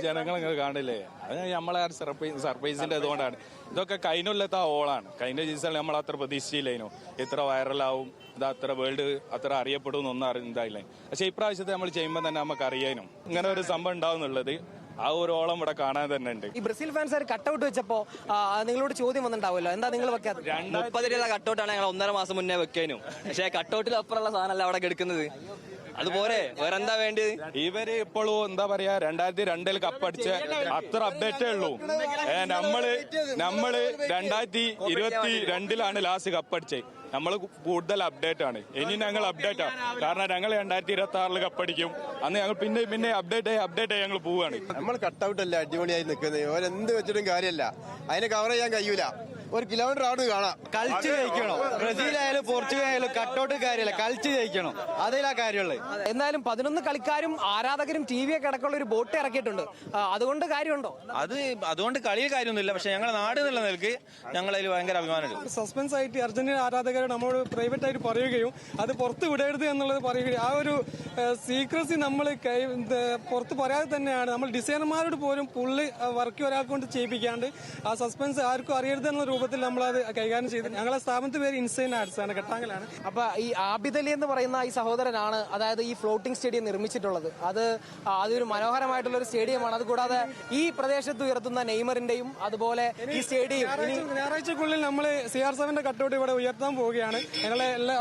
ജനങ്ങൾ നിങ്ങൾ കാണില്ലേ? അത് നമ്മളെ സർപ്രൈസിന്റെ അതുകൊണ്ടാണ്. ഇതൊക്കെ കഴിഞ്ഞ ഓളാണ്. കഴിഞ്ഞ സീസണിൽ നമ്മൾ അത്ര പ്രതീക്ഷിച്ചില്ലേനു ഇത്ര വൈറലാവും, ഇത് അത്ര വേൾഡ് അത്ര അറിയപ്പെടും എന്നൊന്നും എന്തായില്ലേ. പക്ഷെ ഇപ്രാവശ്യത്തെ നമ്മൾ ചെയ്യുമ്പോൾ തന്നെ നമുക്ക് അറിയാനും ഇങ്ങനെ ഒരു സംഭവം ഉണ്ടാവുന്നുള്ളത് ആ ഒരു ഓളം ഇവിടെ കാണാൻ തന്നെ ഉണ്ട്. ഈ ബ്രസീൽ ഫാൻസ് കട്ടൗട്ട് വെച്ചപ്പോ നിങ്ങളോട് ചോദ്യം വന്നിട്ടുണ്ടാവുമല്ലോ, എന്താ നിങ്ങൾ വെക്കാത്ത? 30 രൂപ കട്ടൗട്ടാണ് ഞങ്ങൾ 1.5 മാസം മുന്നേ വെക്കാനും. പക്ഷെ കട്ടൗട്ടിൽ അപ്പുറമുള്ള സാധനമല്ല അവിടെ എടുക്കുന്നത്. അതുപോലെ വേറെന്താ വേണ്ടത്? ഇവര് ഇപ്പോഴും എന്താ പറയാ 2002 കപ്പടിച്ച അത്ര അപ്ഡേറ്റേ ഉള്ളൂ. നമ്മള് 2022 ലാസ്റ്റ് കപ്പടിച്ചേ. നമ്മൾ കൂടുതൽ അപ്ഡേറ്റ് ആണ്. ഇനി ഞങ്ങൾ അപ്ഡേറ്റ് ആണ്. കാരണം ഞങ്ങൾ 2026 കപ്പടിക്കും. അന്ന് ഞങ്ങൾ പിന്നെ അപ്ഡേറ്റ് ആയി ഞങ്ങൾ പോവുകയാണ്. നമ്മൾ കട്ടൗട്ട് അല്ല അടിപൊളിയായി നിൽക്കുന്നത്. ഓരെന്ത് വെച്ചിട്ടും കാര്യമല്ല, അതിനെ കവർ ചെയ്യാൻ കഴിയൂല. 1 കിലോമീറ്റർ അവിടെ കാണാം. കളിച്ച് ജയിക്കണം. ബ്രസീലായാലും പോർച്ചുഗൽ ആയാലും കട്ടൗട്ട് കാര്യമല്ല, കളിച്ച് ജയിക്കണം. അതിലാ കാര്യമുള്ളത്. എന്നാലും 11 കളിക്കാരും ആരാധകരും TV ഒക്കെ അടക്കമുള്ള ഒരു ബോട്ട് ഇറക്കിയിട്ടുണ്ട്. അതുകൊണ്ട് കാര്യമുണ്ടോ? അതുകൊണ്ട് കളിയിൽ കാര്യമൊന്നുമില്ല. പക്ഷെ ഞങ്ങളുടെ നാട് എന്നുള്ള നിലക്ക് ഞങ്ങളതിൽ ഭയങ്കര അഭിമാനമുണ്ട്. സസ്പെൻസ് ആയിട്ട് അർജന്റീന ആരാധകർ ആരാധകരോട് നമ്മളോട് പ്രൈവറ്റ് ആയിട്ട് പറയുകയും അത് പുറത്ത് വിടരുത് എന്നുള്ളത് പറയുകയും ആ ഒരു സീക്രസി നമ്മൾ പുറത്ത് പറയാതെ തന്നെയാണ് നമ്മൾ ഡിസൈനർമാരോട് പോലും പുള്ളി വർക്ക് ഒരാൾക്ക് കൊണ്ട് ചെയ്യിപ്പിക്കാണ്ട് ആ സസ്പെൻസ് ആർക്കും അറിയരുത് എന്ന രൂപത്തിൽ നമ്മളത് കൈകാര്യം ചെയ്ത് ഞങ്ങളെ സ്ഥാപനത്തിന്റെ പേര് ഇൻസൈൻ ആർട്സ് ആണ്, കെട്ടാങ്കലാണ്. അപ്പൊ ഈ ആബിദ് അലി എന്ന് പറയുന്ന ഈ സഹോദരനാണ് അതായത് ഈ ഫ്ലോട്ടിംഗ് സ്റ്റേഡിയം നിർമ്മിച്ചിട്ടുള്ളത്. അതൊരു മനോഹരമായിട്ടുള്ള ഒരു സ്റ്റേഡിയമാണ്. അതുകൂടാതെ ഈ പ്രദേശത്ത് ഉയർത്തുന്ന നെയ്മറിന്റെയും അതുപോലെ ഈ സ്റ്റേഡിയം ഞായറാഴ്ചക്കുള്ളിൽ നമ്മൾ CR7 കട്ടൗട്ട് ഇവിടെ ഉയർത്താൻ പോവുകയാണ്.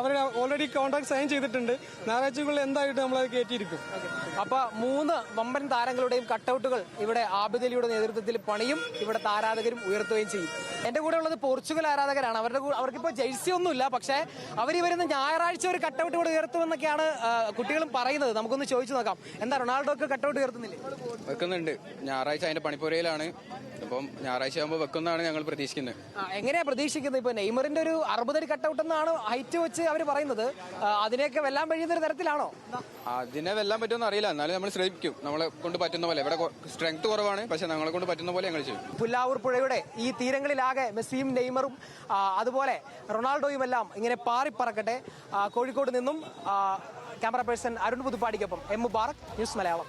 അവർ ഓൾറെഡി കോൺട്രാക്ട് സൈൻ ചെയ്തിട്ടുണ്ട്. ഞായറാഴ്ചക്കുള്ളിൽ എന്തായിട്ട് നമ്മളത് കയറ്റിയിരിക്കും. അപ്പൊ 3 വമ്പൻ താരങ്ങളുടെയും കട്ടൗട്ടുകൾ ഇവിടെ ആബിദ് അലിയുടെ നേതൃത്വത്തിൽ പണിയും ഇവിടെ ആരാധകരും ഉയർത്തുകയും ചെയ്യും. എന്റെ കൂടെ ഉള്ളത് പോർച്ചുഗൽ ആരാധകരാണ്. അവർക്കിപ്പോ ജേഴ്സി ഒന്നുമില്ല, പക്ഷേ അവർ വരുന്ന ഞായറാഴ്ച ഒരു കട്ടൗട്ട് ഇവിടെ ഉയർത്തുമെന്നൊക്കെയാണ് കുട്ടികളും പറയുന്നത്. നമുക്കൊന്ന് ചോദിച്ചു നോക്കാം. എന്താ റൊണാൾഡോക്ക് കട്ടൗട്ട് ഉയർത്തുന്നില്ലേ? വെക്കുന്നുണ്ട്. ഞായറാഴ്ച അതിന്റെ പണിപ്പുരയിലാണ്. അപ്പം ഞായറാഴ്ച ആകുമ്പോൾ വെക്കുന്നതാണ് ഞങ്ങൾ പ്രതീക്ഷിക്കുന്നത്. എങ്ങനെയാ പ്രതീക്ഷിക്കുന്നത്? ഇപ്പൊ നെയ്മറിന്റെ ഒരു 60 അടി കട്ടൗട്ട് എന്നാണ് ഹൈറ്റ് വെച്ച് അവർ പറയുന്നത്. അതിനെയൊക്കെ വെല്ലാൻ കഴിയുന്ന ഒരു തരത്തിലാണോ? അതിനെ വെല്ലാൻ പറ്റുമെന്ന് അറിയില്ല, എന്നാലും നമ്മൾ ശ്രമിക്കും. നമ്മളെ കൊണ്ട് പറ്റുന്ന പോലെ. ഇവിടെ സ്ട്രെങ്ത് കുറവാണ്, പക്ഷെ ഞങ്ങളെ കൊണ്ട് പറ്റുന്ന പോലെ ഞങ്ങൾ ചെയ്യും. പുല്ലാവൂർ പുഴയുടെ ഈ തീരങ്ങളിലാകെ മെസ്സിയും നെയ്മറും അതുപോലെ റൊണാൾഡോയും എല്ലാം ഇങ്ങനെ പാറിപ്പറക്കട്ടെ. കോഴിക്കോട് നിന്നും ക്യാമറ പേഴ്സൺ അരുൺ പുതുപ്പാടിക്കൊപ്പം എം മുബാറക്, ന്യൂസ് മലയാളം.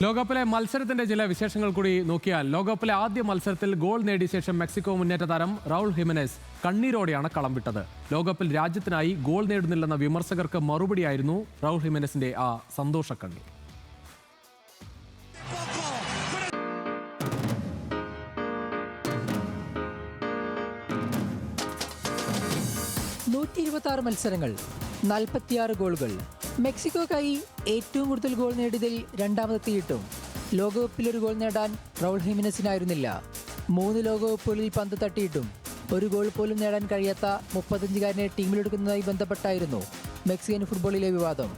ലോകകപ്പിലെ മത്സരത്തിന്റെ ചില വിശേഷങ്ങൾ കൂടി നോക്കിയാൽ, ലോകകപ്പിലെ ആദ്യ മത്സരത്തിൽ ഗോൾ നേടിയ ശേഷം മെക്സിക്കോ മുന്നേറ്റ താരം റൗൾ ഹിമനസ് കണ്ണീരോടെയാണ് കളം വിട്ടത്. ലോകകപ്പിൽ രാജ്യത്തിനായി ഗോൾ നേടുന്നില്ലെന്ന വിമർശകർക്ക് മറുപടിയായിരുന്നു റൗൾ ഹിമനസിന്റെ ആ സന്തോഷക്കണ്ണീർ. മത്സരങ്ങൾ, 46 ഗോളുകൾ. മെക്സിക്കോക്കായി ഏറ്റവും കൂടുതൽ ഗോൾ നേടിയതിൽ രണ്ടാമതെത്തിയിട്ടും ലോകകപ്പിലൊരു ഗോൾ നേടാൻ റൗൾ ഹിമനസിനായിരുന്നില്ല. 3 ലോകകപ്പുകളിൽ പന്ത് തട്ടിയിട്ടും ഒരു ഗോൾ പോലും നേടാൻ കഴിയാത്ത 35-കാരനെ ടീമിലെടുക്കുന്നതുമായി ബന്ധപ്പെട്ടായിരുന്നു മെക്സിക്കൻ ഫുട്ബോളിലെ വിവാദം.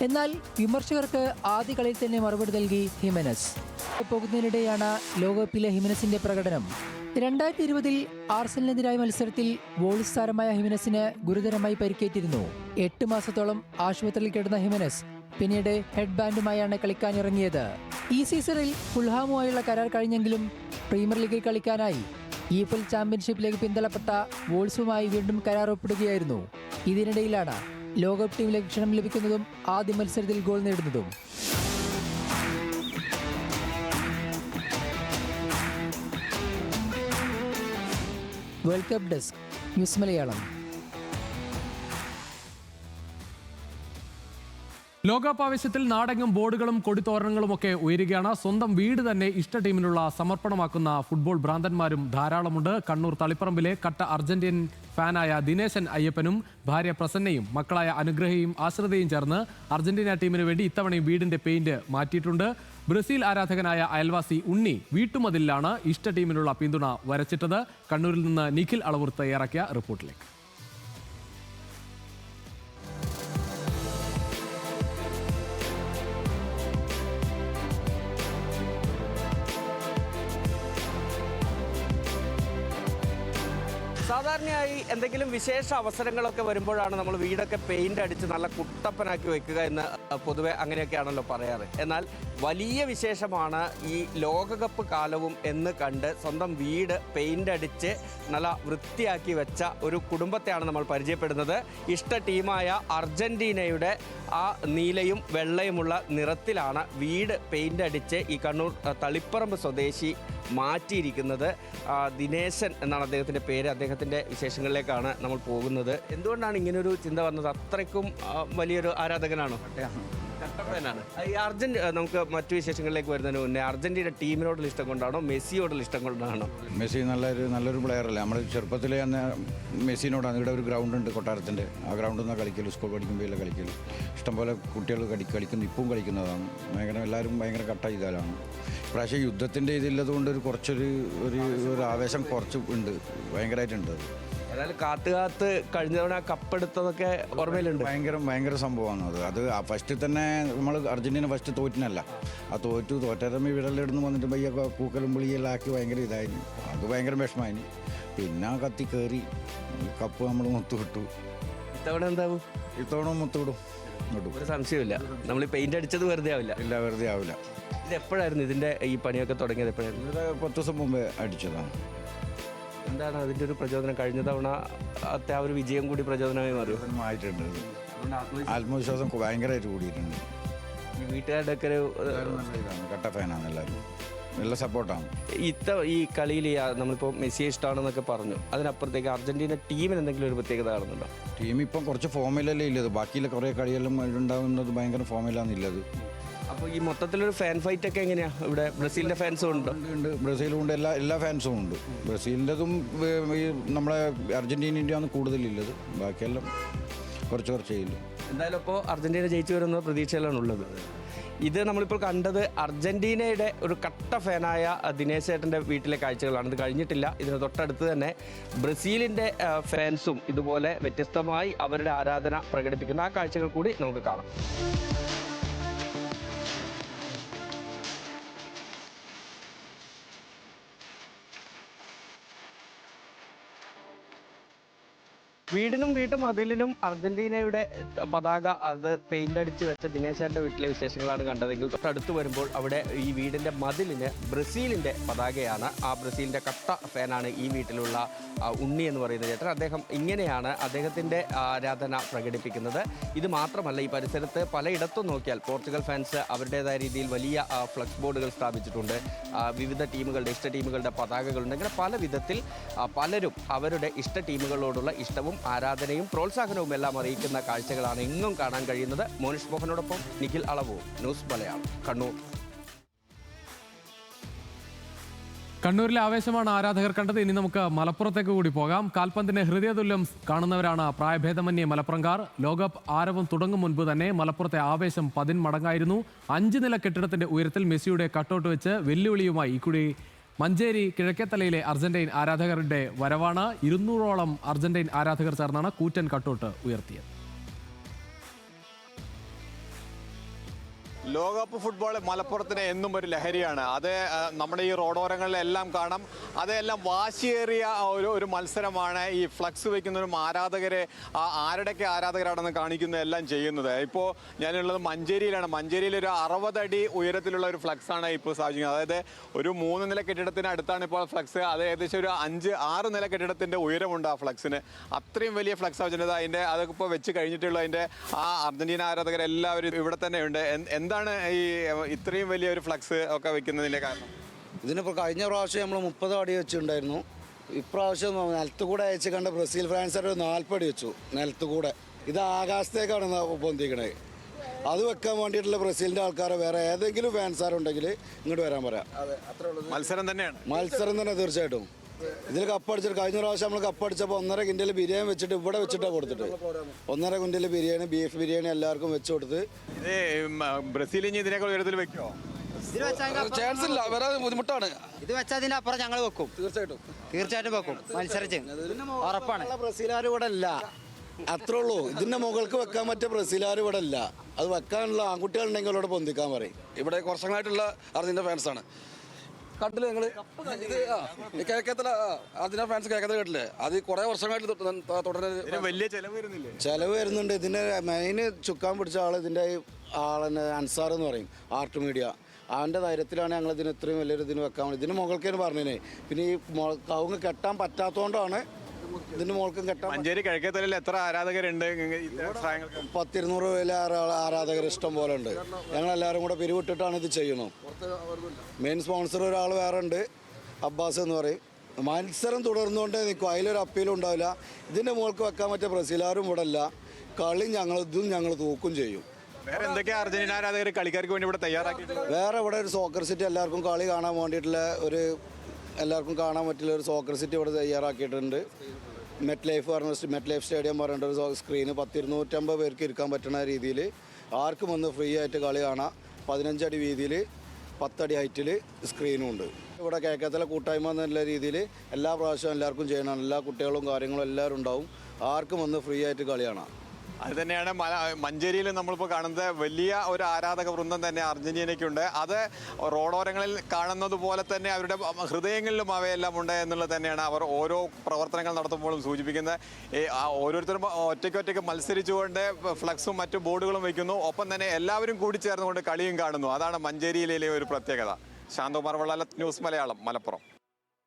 എന്നാൽ വിമർശകർക്ക് ആദ്യ കളിയിൽ തന്നെ മറുപടി നൽകി ഹിമനസ്. പോകുന്നതിനിടെയാണ് ലോകകപ്പിലെ ഹിമനസിന്റെ പ്രകടനം. 2020 ആർസനലിനെതിരായ മത്സരത്തിൽ വോൾസ് താരമായ ഹിമനസിന് ഗുരുതരമായി പരിക്കേറ്റിരുന്നു. 8 മാസത്തോളം ആശുപത്രിയിൽ കിടന്ന ഹിമനസ് പിന്നീട് ഹെഡ് ബാൻഡുമായാണ് കളിക്കാനിറങ്ങിയത്. ഈ സീസണിൽ ഫുൾഹാമുമായുള്ള കരാർ കഴിഞ്ഞെങ്കിലും പ്രീമിയർ ലീഗിൽ കളിക്കാനായി EFL ചാമ്പ്യൻഷിപ്പിലേക്ക് പിന്തള്ളപ്പെട്ട വോൾസുമായി വീണ്ടും കരാർ ഒപ്പിടുകയായിരുന്നു. ഇതിനിടയിലാണ് ലോകകപ്പ് ടീമിലേക്ക് ക്ഷണം ലഭിക്കുന്നതും ആദ്യ മത്സരത്തിൽ ഗോൾ നേടുന്നതും. World cup desk, news Malayalam. ലോകകപ്പ് ആവേശത്തിൽ നാടെങ്ങും ബോർഡുകളും കൊടിത്തോരണങ്ങളുമൊക്കെ ഉയരുകയാണ്. സ്വന്തം വീട് തന്നെ ഇഷ്ട ടീമിനുള്ള സമർപ്പണമാക്കുന്ന ഫുട്ബോൾ ഭ്രാന്തന്മാരും ധാരാളമുണ്ട്. കണ്ണൂർ തളിപ്പറമ്പിലെ കട്ട അർജന്റീൻ ഫാനായ ദിനേശൻ അയ്യപ്പനും ഭാര്യ പ്രസന്നയും മക്കളായ അനുഗ്രഹയും ആശ്രിതയും ചേർന്ന് അർജന്റീന ടീമിന് വേണ്ടി ഇത്തവണയും വീടിന്റെ പെയിന്റ് മാറ്റിയിട്ടുണ്ട്. ബ്രസീൽ ആരാധകനായ അയൽവാസി ഉണ്ണി വീട്ടുമതിലാണ് ഇഷ്ട ടീമിനുള്ള പിന്തുണ വരച്ചിട്ടത്. കണ്ണൂരിൽ നിന്ന് നിഖിൽ അളവൂർ തയ്യാറാക്കിയ റിപ്പോർട്ടിലേക്ക്. സാധാരണയായി എന്തെങ്കിലും വിശേഷ അവസരങ്ങളൊക്കെ വരുമ്പോഴാണ് നമ്മൾ വീടൊക്കെ പെയിന്റ് അടിച്ച് നല്ല കുട്ടപ്പനാക്കി വെക്കുക എന്ന് പൊതുവെ അങ്ങനെയൊക്കെയാണല്ലോ പറയാറ്. എന്നാൽ വലിയ വിശേഷമാണ് ഈ ലോകകപ്പ് കാലവും എന്ന് കണ്ട് സ്വന്തം വീട് പെയിന്റ് അടിച്ച് നല്ല വൃത്തിയാക്കി വെച്ച ഒരു കുടുംബത്തെയാണ് നമ്മൾ പരിചയപ്പെടുന്നത്. ഇഷ്ട ടീമായ അർജന്റീനയുടെ ആ നീലയും വെള്ളയുമുള്ള നിറത്തിലാണ് വീട് പെയിന്റ് അടിച്ച് ഈ കണ്ണൂർ തളിപ്പറമ്പ് സ്വദേശി മാറ്റിയിരിക്കുന്നത്. ദിനേശൻ എന്നാണ് അദ്ദേഹത്തിൻ്റെ പേര്. അദ്ദേഹത്തിൻ്റെ വിശേഷങ്ങളിലേക്കാണ് നമ്മൾ പോകുന്നത്. എന്തുകൊണ്ടാണ് ഇങ്ങനൊരു ചിന്ത വന്നത്? അത്രയ്ക്കും വലിയൊരു ആരാധകനാണോ? കട്ടപ്പനാണ്. ഈ നമുക്ക് മറ്റു വിശേഷങ്ങളിലേക്ക് വരുന്നതിന് മുന്നേ അർജന്റീന ടീമിനോടുള്ള ഇഷ്ടം കൊണ്ടാണോ മെസ്സിയോടുള്ള ഇഷ്ടം കൊണ്ടാണോ? മെസ്സി നല്ലൊരു പ്ലെയർ അല്ലേ. നമ്മൾ ചെറുപ്പത്തിലെ അന്ന് മെസ്സിനോടാണ്. ഇവിടെ ഒരു ഗ്രൗണ്ട് ഉണ്ട് കൊട്ടാരത്തിൻ്റെ. ആ ഗ്രൗണ്ടിൽ നിന്നാണ് കളിക്കൽ. സ്കൂൾ പഠിക്കുമ്പോഴേ കളിക്കൽ. ഇഷ്ടംപോലെ കുട്ടികൾ കളിക്കുന്നു. ഇപ്പം കളിക്കുന്നതാണ്. എല്ലാവരും ഭയങ്കര കട്ട ചെയ്താലാണ്. പ്രാവശ്യം യുദ്ധത്തിൻ്റെ ഇതില്ലതുകൊണ്ട് ഒരു ആവേശം കുറച്ച് ഉണ്ട്, ഭയങ്കരമായിട്ടുണ്ട്. ഏതായാലും കാത്ത് കഴിഞ്ഞ തവണ കപ്പെടുത്തതൊക്കെ ഓർമ്മയിലുണ്ട്. ഭയങ്കര സംഭവമാണ് അത്. ഫസ്റ്റ് തന്നെ നമ്മൾ അർജന്റീന ഫസ്റ്റ് തോറ്റിനല്ല. ആ തോറ്റരമ്മ വിരലിടുന്ന് വന്നിട്ട് പയ്യ പൂക്കലും പുളിയെല്ലാം ആക്കി ഭയങ്കര ഇതായിരുന്നു. അത് ഭയങ്കര വിഷമമായിന്. പിന്നെ കത്തി കയറി കപ്പ് നമ്മൾ മുത്തുവിട്ടു. ഇത്തവണ എന്താവും? ഇത്തവണ മുത്തുവിടും. ഒരു സംശയമില്ല. നമ്മൾ ഈ പെയിന്റ് അടിച്ചത് വെറുതെ ആവില്ല. ഇല്ല, വെറുതെ ആവില്ല. ഇത് എപ്പോഴായിരുന്നു ഇതിന്റെ ഈ പണിയൊക്കെ തുടങ്ങിയത്? എപ്പോഴായിരുന്നു? ഇത് 10 ദിവസം മുമ്പേ അടിച്ചതാണ്. എന്താണ് അതിൻ്റെ ഒരു പ്രചോദനം? കഴിഞ്ഞ തവണ ആ ഒരു വിജയം കൂടി പ്രചോദനമായി മാറും ആയിട്ടുണ്ട്. ആത്മവിശ്വാസം ഭയങ്കരമായിട്ട് കൂടിയിട്ടുണ്ട്. ഈ വീട്ടുകാരുടെ ഒക്കെ ഒരു കട്ട ഫാനാണ് എല്ലാവരും, നല്ല സപ്പോർട്ടാണ്. ഈ കളിയിൽ നമ്മളിപ്പോൾ മെസ്സിയെ ഇഷ്ടമാണെന്നൊക്കെ പറഞ്ഞു, അതിനപ്പുറത്തേക്ക് അർജന്റീന ടീമിന് എന്തെങ്കിലും ഒരു പ്രത്യേകത കാണുന്നുണ്ടോ? ടീം ഇപ്പം കുറച്ച് ഫോമിലല്ലേ ഇല്ലത്, ബാക്കിയുള്ള കുറേ കളിയെല്ലാം ഉണ്ടാകുന്നത് ഭയങ്കര ഫോമിലാന്നില്ലത്. അപ്പോൾ ഈ മൊത്തത്തിലൊരു ഫാൻ ഫൈറ്റ് ഒക്കെ എങ്ങനെയാണ് ഇവിടെ? ബ്രസീലിൻ്റെ ഫാൻസും ഉണ്ട്? ഉണ്ട്, ബ്രസീലും ഉണ്ട്, എല്ലാ ഫാൻസും ഉണ്ട്. ബ്രസീലിൻ്റെതും നമ്മളെ അർജന്റീനൻ്റെയാണ് കൂടുതലുള്ളത്, ബാക്കിയെല്ലാം കുറച്ചേ ഇല്ലു. എന്തായാലും ഇപ്പോൾ അർജന്റീന ജയിച്ചു വരുന്ന പ്രതീക്ഷയിലാണ് ഉള്ളത്. ഇത് നമ്മളിപ്പോൾ കണ്ടത് അർജന്റീനയുടെ ഒരു കട്ട ഫാനായ ദിനേശ് ചേട്ടൻ്റെ വീട്ടിലെ കാഴ്ചകളാണ്. ഇത് കഴിഞ്ഞിട്ടില്ല, ഇതിന് തൊട്ടടുത്ത് തന്നെ ബ്രസീലിൻ്റെ ഫാൻസും ഇതുപോലെ വ്യത്യസ്തമായി അവരുടെ ആരാധന പ്രകടിപ്പിക്കുന്ന ആ കാഴ്ചകൾ കൂടി നമുക്ക് കാണാം. വീടിനും വീട്ടുമതിലിനും അർജന്റീനയുടെ പതാക അത് പെയിന്റ് അടിച്ച് വെച്ച ദിനേശന്റെ വീട്ടിലെ വിശേഷങ്ങളാണ് കണ്ടതെങ്കിൽ തൊട്ടടുത്ത് വരുമ്പോൾ അവിടെ ഈ വീടിന്റെ മതിലിന് ബ്രസീലിന്റെ പതാകയാണ്. ആ ബ്രസീലിന്റെ കട്ട ഫാനാണ് ഈ വീട്ടിലുള്ള ഉണ്ണി എന്ന് പറയുന്ന ചേട്ടൻ. അദ്ദേഹം ഇങ്ങനെയാണ് അദ്ദേഹത്തിന്റെ ആരാധന പ്രകടിപ്പിക്കുന്നത്. ഇത് മാത്രമല്ല, ഈ പരിസരത്ത് പലയിടത്തും നോക്കിയാൽ പോർച്ചുഗൽ ഫാൻസ് അവരുടേതായ രീതിയിൽ വലിയ ഫ്ലക്സ് ബോർഡുകൾ സ്ഥാപിച്ചിട്ടുണ്ട്. വിവിധ ടീമുകളുടെ ഇഷ്ട ടീമുകളുടെ പതാകകളുണ്ട്. അങ്ങനെ പല വിധത്തിൽ പലരും അവരുടെ ഇഷ്ട ടീമുകളോടുള്ള ഇഷ്ടവും ആരാധനയും പ്രോത്സാഹനവും എല്ലാം അറിയിക്കുന്ന കാഴ്ചകളാണ് എങ്ങും കാണാൻ കഴിയുന്നത്. മോനിഷ് മോഹനോടൊപ്പം നിഖിൽ അളവു, ന്യൂസ് മലയാളം, കണ്ണൂർ. കണ്ണൂരിലെ ആവേശമാണ് ആരാധകർ കണ്ടത്. ഇനി നമുക്ക് മലപ്പുറത്തേക്ക് കൂടി പോകാം. കാൽപന്തിന്റെ ഹൃദയതുല്യം കാണുന്നവരാണ് പ്രായഭേദമന്യേ മലപ്പുറംകാർ. ലോകകപ്പ് ആരവം തുടങ്ങും മുൻപ് തന്നെ മലപ്പുറത്തെ ആവേശം 10 മടങ്ങായിരുന്നു. 5 നില കെട്ടിടത്തിന്റെ ഉയരത്തിൽ മെസ്സിയുടെ കട്ടൗട്ട് വെച്ച് വെല്ലുവിളിയുമായി ഇക്കുടി മഞ്ചേരി കിഴക്കേത്തലയിലെ അർജന്റീൻ ആരാധകരുടെ വരവാണ്. 200ഓളം അർജന്റീൻ ആരാധകർ ചേർന്നാണ് കൂറ്റൻ കട്ടൗട്ട് ഉയർത്തിയത്. ലോകകപ്പ് ഫുട്ബോൾ മലപ്പുറത്തിന് എന്നും ഒരു ലഹരിയാണ്. അത് നമ്മുടെ ഈ റോഡോരങ്ങളിലെല്ലാം കാണാം. അതെല്ലാം വാശിയേറിയ ഒരു മത്സരമാണ്. ഈ ഫ്ലക്സ് വയ്ക്കുന്നവരും ആരാധകരെ ആരുടെയൊക്കെ ആരാധകരാണെന്ന് കാണിക്കുന്ന എല്ലാം ചെയ്യുന്നത്. ഇപ്പോൾ ഞാനുള്ളത് മഞ്ചേരിയിലാണ്. മഞ്ചേരിയിൽ ഒരു 60 അടി ഉയരത്തിലുള്ള ഒരു ഫ്ലക്സാണ് ഇപ്പോൾ സ്ഥാപിക്കുന്നത്. അതായത് ഒരു 3 നില കെട്ടിടത്തിന് അടുത്താണ് ഇപ്പോൾ ഫ്ലക്സ്. അത് ഏകദേശം ഒരു 5-6 നില കെട്ടിടത്തിൻ്റെ ഉയരമുണ്ട് ആ ഫ്ലക്സിന്. അത്രയും വലിയ ഫ്ലക്സ് വെച്ചിട്ടുണ്ട്. അതൊക്കെ ഇപ്പോൾ വെച്ച് കഴിഞ്ഞിട്ടുള്ള അതിൻ്റെ അർജന്റീന ആരാധകരെല്ലാവരും ഇവിടെ തന്നെയുണ്ട്. എന്താണ് ഈ ഇത്രയും വലിയൊരു ഫ്ലക്സ് ഒക്കെ വെക്കുന്നതിന്റെ കാരണം? ഇതിനിപ്പോൾ കഴിഞ്ഞ പ്രാവശ്യം നമ്മൾ 30 അടി വെച്ചിട്ടുണ്ടായിരുന്നു. ഇപ്രാവശ്യം നിലത്തുകൂടെ അയച്ച് കണ്ട ബ്രസീൽ ഫ്രാൻസുകാർ 40 അടി വെച്ചു നിലത്തുകൂടെ. ഇത് ആകാശത്തേക്കാണ് പൊന്തിക്കണേ. അത് വെക്കാൻ വേണ്ടിയിട്ടുള്ള ബ്രസീലിന്റെ ആൾക്കാരെ വേറെ ഏതെങ്കിലും ഫാൻസാരുണ്ടെങ്കിൽ ഇങ്ങോട്ട് വരാൻ പറയാം. മത്സരം തന്നെയാണ്, മത്സരം തന്നെ തീർച്ചയായിട്ടും. ഇതിൽ കപ്പടിച്ചിട്ട് കഴിഞ്ഞ പ്രാവശ്യം നമ്മൾ കപ്പടിച്ചപ്പോൾ 1.5 കിൻഡൽ ബിരിയാണി വെച്ചിട്ട് ഇവിടെ വെച്ചിട്ടാണ് കൊടുത്തിട്ട് 1.5 കിൻഡൽ ബിരിയാണി, ബീഫ് ബിരിയാണി എല്ലാവർക്കും വെച്ച് കൊടുത്ത്. ബ്രസീലിന് ഇതിനേക്കാൾ ഉയരത്തിൽ വെക്കോ? ചാൻസ് ഇല്ല, വേറെ ബുദ്ധിമുട്ടാണ്. ഇത് വെച്ചതിന്റെ അപ്പുറം ഞങ്ങൾ വെക്കും, തീർച്ചയായിട്ടും വെക്കും. മത്സരിച്ച് ഉറപ്പാണ്. ബ്രസീലുകാർ ഇവിടെ ഇല്ല, അത്രേ ഉള്ളൂ. ഇതിന്റെ മുകൾക്ക് വെക്കാൻ പറ്റിയ ബ്രസീലുകാർ ഇവിടെ ഇല്ല. അത് വെക്കാനുള്ള ആൺകുട്ടികളുണ്ടെങ്കിൽ അവിടെ പൊന്തിക്കാൻ പറയും. ഇവിടെ വർഷങ്ങളായിട്ടുള്ള അർജന്റീന ഫാൻസാണ്. കണ്ടില്ലേ നിങ്ങൾ? ഇത് കേരളത്തിലെ അർജന്റീന ഫാൻസ് കേരളത്തിൽ കേട്ടില്ലേ? അത് കുറെ വർഷങ്ങളായിട്ട് തുടരുന്നത്. വലിയ ചെലവ് വരുന്നില്ലേ? ചെലവ് വരുന്നുണ്ട്. ഇതിന്റെ മെയിൻ ചുക്കാൻ പിടിച്ച ആൾ ഇതിന്റെ ആളെന്നെ അൻസാർ എന്ന് പറയും, ആർട്ട് മീഡിയ. അവൻ്റെ ധൈര്യത്തിലാണ് ഞങ്ങൾ ഇതിന് ഇത്രയും വലിയൊരു ഇതിന് വെക്കാൻ വേണ്ടി. ഇതിന് മുകൾക്കേന് പറഞ്ഞേ. പിന്നെ ഈ കവുങ്ങ് കെട്ടാൻ പറ്റാത്തതുകൊണ്ടാണ് ഇതിന്റെ മുകൾക്കും കെട്ടാൻ. മഞ്ചേരി കിഴക്കേത്തലയിൽ എത്ര ആരാധകരുണ്ട്? 100-200 വലിയ ആരാധകർ ഇഷ്ടം പോലെ ഉണ്ട്. ഞങ്ങളെല്ലാവരും കൂടെ പിരിവിട്ടിട്ടാണ് ഇത് ചെയ്യുന്നത്. മെയിൻ സ്പോൺസർ ഒരാൾ വേറെ ഉണ്ട്, അബ്ബാസ് എന്ന് പറയും. മത്സരം തുടർന്നുകൊണ്ടേ നിൽക്കും, അതിലൊരു അപ്പീലും ഉണ്ടാവില്ല. ഇതിന്റെ മുകൾക്ക് വെക്കാൻ പറ്റിയ ബ്രസീലുകാരും ഇവിടെ ഇല്ല. കളി ഞങ്ങൾ തൂക്കും ചെയ്യും. വേറെ എന്തൊക്കെയാ അർജന്റീന ആരാധകർ കളിക്കാർക്ക് വേണ്ടി ഇവിടെ തയ്യാറാക്കിയിട്ടുണ്ട്? വേറെ ഇവിടെ ഒരു സോക്കർ സിറ്റി എല്ലാവർക്കും കളി കാണാൻ വേണ്ടിയിട്ടുള്ള എല്ലാവർക്കും കാണാൻ പറ്റില്ല ഒരു സോക്കർ സിറ്റി ഇവിടെ തയ്യാറാക്കിയിട്ടുണ്ട്. മെറ്റ് ലൈഫ് സ്റ്റേഡിയം പറഞ്ഞിട്ട് ഒരു സ്ക്രീന് 100-250 പേർക്ക് ഇരിക്കാൻ പറ്റുന്ന രീതിയിൽ ആർക്കും വന്ന് ഫ്രീ ആയിട്ട് കളി കാണാം. 15 അടി വീതിയിൽ 10 അടി ഹൈറ്റിൽ സ്ക്രീനും ഉണ്ട്. ഇവിടെ കേരളത്തിലെ കൂട്ടായ്മ എന്നുള്ള രീതിയിൽ എല്ലാ പ്രാവശ്യവും എല്ലാവർക്കും ചെയ്യണം. എല്ലാ കുട്ടികളും കാര്യങ്ങളും എല്ലാവരും ഉണ്ടാവും. ആർക്കും വന്ന് ഫ്രീ ആയിട്ട് കളി കാണാം. അത് തന്നെയാണ് മഞ്ചേരിയിൽ നമ്മളിപ്പോൾ കാണുന്നത്. വലിയ ഒരു ആരാധക വൃന്ദം തന്നെ അർജന്റീനയ്ക്കുണ്ട്. അത് റോഡോരങ്ങളിൽ കാണുന്നത് പോലെ തന്നെ അവരുടെ ഹൃദയങ്ങളിലും അവയെല്ലാം ഉണ്ട് എന്നുള്ളത് തന്നെയാണ് അവർ ഓരോ പ്രവർത്തനങ്ങൾ നടത്തുമ്പോഴും സൂചിപ്പിക്കുന്നത്. ഓരോരുത്തരും ഒറ്റയ്ക്കൊറ്റയ്ക്ക് മത്സരിച്ചുകൊണ്ട് ഫ്ലക്സും മറ്റു ബോർഡുകളും വയ്ക്കുന്നു. ഒപ്പം തന്നെ എല്ലാവരും കൂടി ചേർന്നുകൊണ്ട് കളിയും കാണുന്നു. അതാണ് മഞ്ചേരിയിലെ ഒരു പ്രത്യേകത. ശാന്തകുമാർ വള്ളാലത്ത്, ന്യൂസ് മലയാളം, മലപ്പുറം.